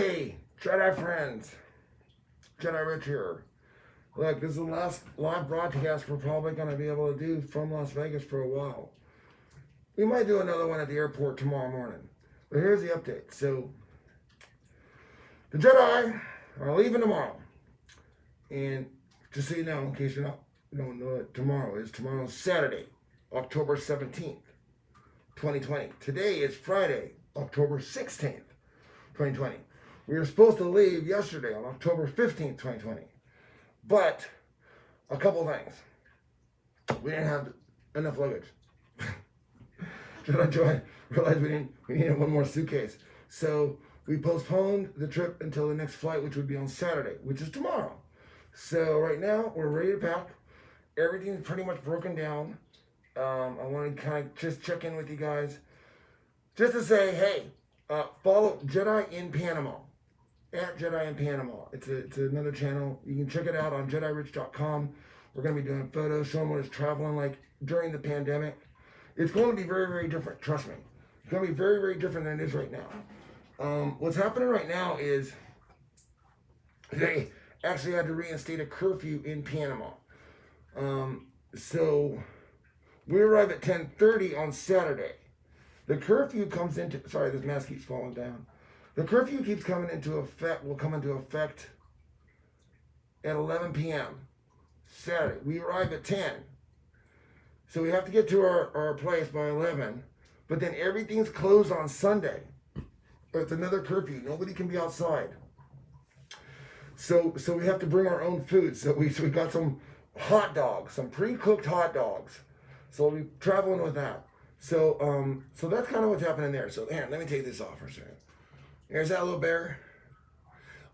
Hey, Jedi friends, Jedi Rich here. Look, this is the last live broadcast we're probably going to be able to do from Las Vegas for a while. We might do another one at the airport tomorrow morning. But here's the update. So, the Jedi are leaving tomorrow. And just so you know, in case you don't know it, tomorrow's Saturday, October 17th, 2020. Today is Friday, October 16th, 2020. We were supposed to leave yesterday on October 15th, 2020. But a couple things. We didn't have enough luggage. Jedi realized we needed one more suitcase. So we postponed the trip until the next flight, which would be on Saturday, which is tomorrow. So right now we're ready to pack. Everything's pretty much broken down. I want to kind of just check in with you guys. Just to say, hey, follow Jedi in Panama. At Jedi in Panama. It's another channel. You can check it out on JediRich.com. We're going to be doing photos, showing what it's traveling like during the pandemic. It's going to be very, very different. Trust me. It's going to be very, very different than it is right now. What's happening right now is they actually had to reinstate a curfew in Panama. So we arrive at 10:30 on Saturday. The curfew comes into... Sorry, this mask keeps falling down. The curfew keeps coming into effect, will come into effect at 11 p.m. Saturday. We arrive at 10. So we have to get to our place by 11. But then everything's closed on Sunday. It's another curfew. Nobody can be outside. So we have to bring our own food. So we got some hot dogs, some pre-cooked hot dogs. So we'll be traveling with that. So that's kind of what's happening there. So here, let me take this off for a second. There's that little bear.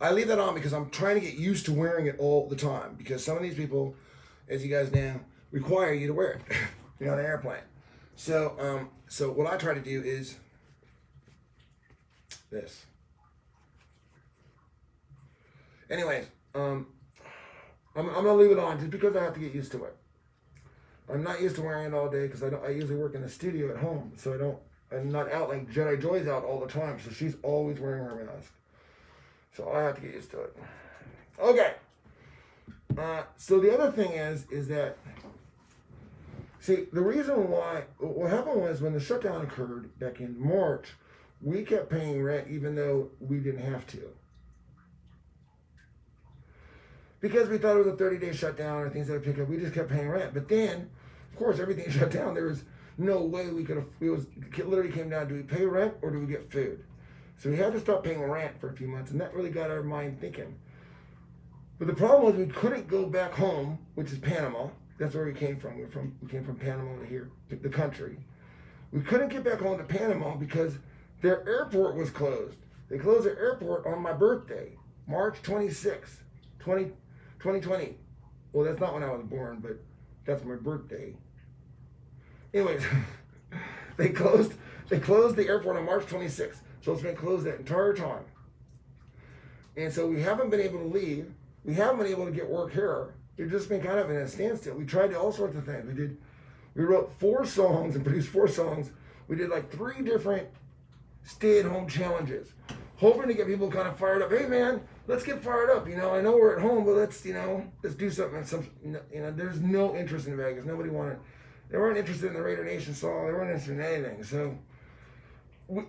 I leave that on because I'm trying to get used to wearing it all the time. Because some of these people, as you guys know, require you to wear it. You're on an airplane. So what I try to do is this. Anyways, I'm gonna leave it on just because I have to get used to it. I'm not used to wearing it all day because I usually work in the studio at home, so I'm not out like Jedi Joy's out all the time, so she's always wearing her mask. So I have to get used to it. Okay. So the other thing is that, see, the reason why, what happened was when the shutdown occurred back in March, we kept paying rent even though we didn't have to. Because we thought it was a 30-day shutdown or things that would pick up, we just kept paying rent. But then, of course, everything shut down. There was no way we could have, it literally came down, do we pay rent or do we get food? So we had to stop paying rent for a few months, and that really got our mind thinking. But the problem was we couldn't go back home, which is Panama. That's where we came from. We came from Panama to here, to the country. We couldn't get back home to Panama because their airport was closed. They closed their airport on my birthday, March 26th, 2020. Well, that's not when I was born, but that's my birthday. Anyways, they closed the airport on March 26th. So it's been closed that entire time. And so we haven't been able to leave. We haven't been able to get work here. We've just been kind of in a standstill. We tried all sorts of things. We wrote 4 songs and produced 4 songs. We did like 3 different stay-at-home challenges, hoping to get people kind of fired up. Hey man, let's get fired up. I know we're at home, but let's do something. There's no interest in Vegas. They weren't interested in the Raider Nation song. They weren't interested in anything. So we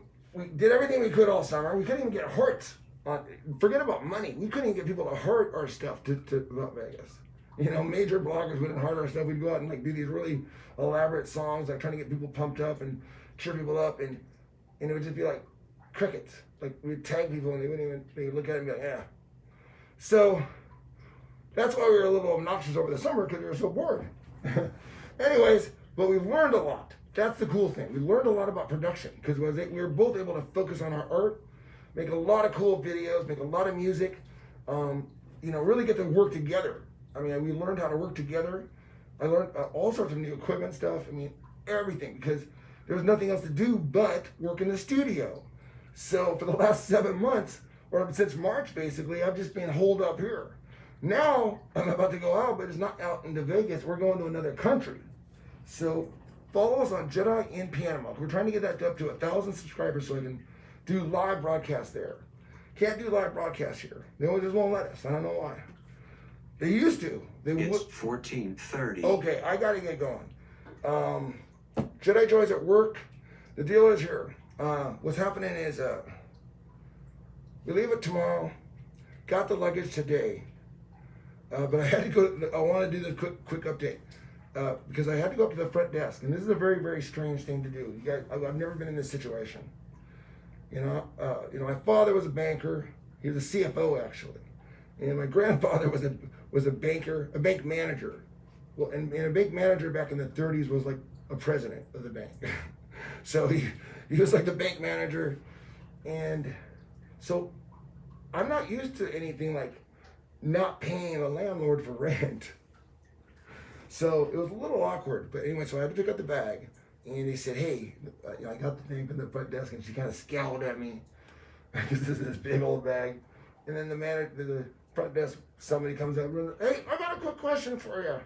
did everything we could all summer. We couldn't even get hearts. Forget about money. We couldn't even get people to heart our stuff about Vegas. Major bloggers wouldn't heart our stuff. We'd go out and do these really elaborate songs, trying to get people pumped up and cheer people up, and it would just be like crickets. We'd tag people and they would look at it and be like, yeah. So that's why we were a little obnoxious over the summer, because we were so bored. Anyways, but we've learned a lot. That's the cool thing. We learned a lot about production because we were both able to focus on our art, make a lot of cool videos, make a lot of music, really get to work together. We learned how to work together. I learned all sorts of new equipment stuff. Everything, because there was nothing else to do but work in the studio. So for the last 7 months, or since March basically, I've just been holed up here. Now I'm about to go out, but it's not out into Vegas. We're going to another country. So follow us on Jedi in Panama. We're trying to get that up to 1,000 subscribers so I can do live broadcasts there. Can't do live broadcasts here. They just won't let us. I don't know why. They used to. It's 14:30. Okay, I gotta get going. Jedi Joy's at work. The deal is here. What's happening is we leave it tomorrow. Got the luggage today. But I had to go. I want to do the quick update because I had to go up to the front desk, and this is a very, very strange thing to do. You guys, I've never been in this situation. You know, my father was a banker. He was a CFO actually, and my grandfather was a banker, a bank manager. Well, and a bank manager back in the 30s was like a president of the bank. So he was like the bank manager, and so I'm not used to anything like not paying a landlord for rent. So it was a little awkward, but anyway, so I had to pick up the bag, and they said, hey, I got the thing from the front desk, and she kind of scowled at me, because this is this big old bag, and then the front desk, somebody comes up, and hey, I got a quick question for you.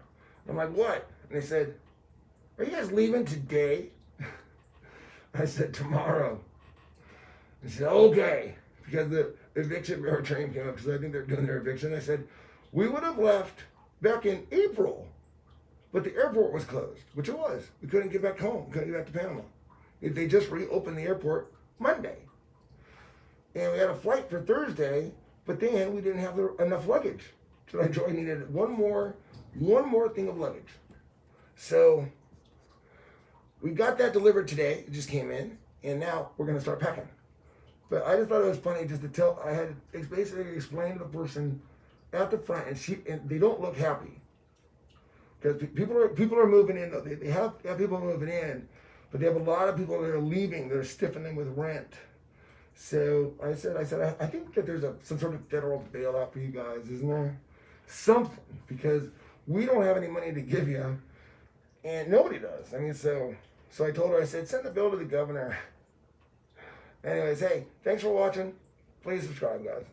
I'm like, what? And they said, are you guys leaving today? I said, tomorrow. They said, okay, because the eviction moratorium came up, because I think they're doing their eviction. I said, we would have left back in April, but the airport was closed, which it was. We couldn't get back home, couldn't get back to Panama. They just reopened the airport Monday. And we had a flight for Thursday, but then we didn't have enough luggage. So I needed one more thing of luggage. So we got that delivered today. It just came in, and now we're gonna start packing. But I just thought it was funny just to tell. I had to basically explain to the person at the front, and they don't look happy because people are moving in. They have people moving in, but they have a lot of people that are leaving. They're stiffing them with rent. So I said, I think that there's some sort of federal bailout for you guys, isn't there? Something, because we don't have any money to give you, and nobody does. I mean, so I told her, I said, send the bill to the governor. Anyways, hey, thanks for watching. Please subscribe, guys.